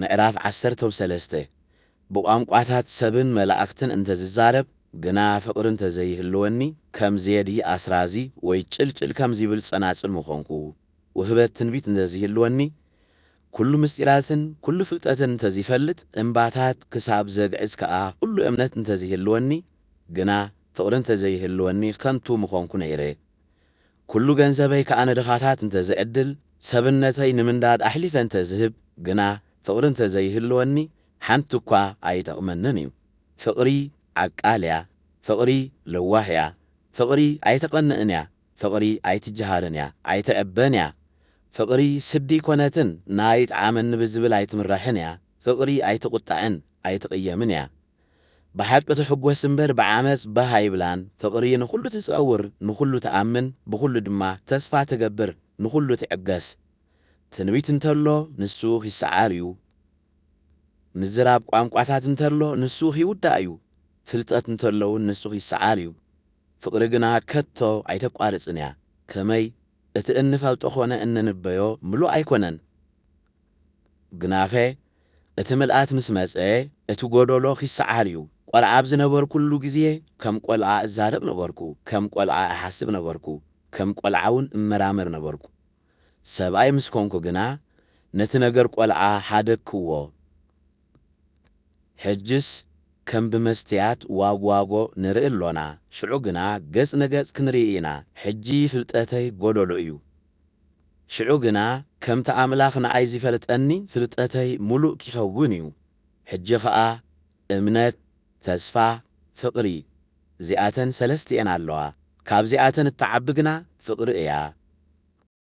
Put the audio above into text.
ምዕራፍ 13 ብቋንቋታት ሰብን መላእክትን እንተዝዛረብ ግና ፍቅሪ እንተዘይህልወኒ ከም ዜዲ ኣስራዚ ወይ ጭልጭል ከም ዝብል ጸናጽል ምኾንኩ ውህበት ትንቢት እንተዝይህልወኒ ኩሉ ምስጢራትን ኩሉ ፍልጠትን እንተዝይፈልጥ እምባታት ክሳብ ዘግዕዝ ከዓ ኩሉ እምነት እንተዝይህልወኒ ግና ፍቅሪ እንተዘይህልወኒ ከንቱ ምኾንኩ ነይረ ኩሉ ገንዘበይ ከዓ ንድኻታት እንተዝዕድል ሰብነተይ ንምንዳድ ኣሕሊፈ እንተዝህብ ግና ፍቅሪ እንተዘይህልወኒ ሓንቲ እኳ ኣይጠቕመንን እዩ ፍቅሪ ዓቃልያ ፍቅሪ ልዋህ እያ ፍቅሪ ኣይተቐንእን እያ ፍቅሪ ኣይትጀሃርን እያ ኣይትዕበን እያ ፍቅሪ ስዲ ኮነትን ናይ ጣዕመኒ ብዝብል ኣይትምራሕን እያ ፍቅሪ ኣይትቁጣዕን ኣይትቕየምን እያ ብሓቂ ትሕጐስ እምበር ብዓመፅ ባህ ኣይብላን ፍቅሪ ንኹሉ ትጸውር ንኹሉ ተኣምን ብኹሉ ድማ ተስፋ ትገብር ንኹሉ ትዕገስ ትንቢት እንተሎ ንሱ ይሰዓር እዩ ምዝራብ ቋንቋታት እንተሎ ንሱ ይውዳእ እዩ ፍልጠት እንተሎውን ንሱ ይሰዓር እዩ ፍቅሪ ግና ከቶ ኣይተቋርጽን እያ ከመይ እቲ እንፈልጦ ኾነ እንንበዮ ምሉእ ኣይኮነን ግናፈ እቲ ምልኣት ምስ መጸ እቲ ጎደሎ ይሰዓር እዩ ቆልዓ ኣብ ዝነበርኩሉ ግዜ ከም ቆልዓ እዛረብ ነበርኩ ከም ቆልዓ ኣሓስብ ነበርኩ ከም ቆልዓውን እመራመር ነበርኩ ሰብኣይ ምስ ኮንኩ ግና ነቲ ነገር ቆልዓ ሓደክዎ ሕጅስ ከም ብመስትያት ዋግዋጎ ንርኢ ኣሎና ሽዑ ግና ገጽ ንገጽ ክንርኢ ኢና ሕጂ ፍልጠተይ ጎደሎ እዩ ሽዑ ግና ከምቲ ኣምላኽ ንዓይ ዝፈልጠኒ ፍልጠተይ ሙሉእ ክኸውን እዩ ሕጂ ኸዓ እምነት ተስፋ ፍቅሪ እዚኣተን 3 እየን ኣለዋ ካብዚኣተን እትዓቢ ግና ፍቅሪ እያ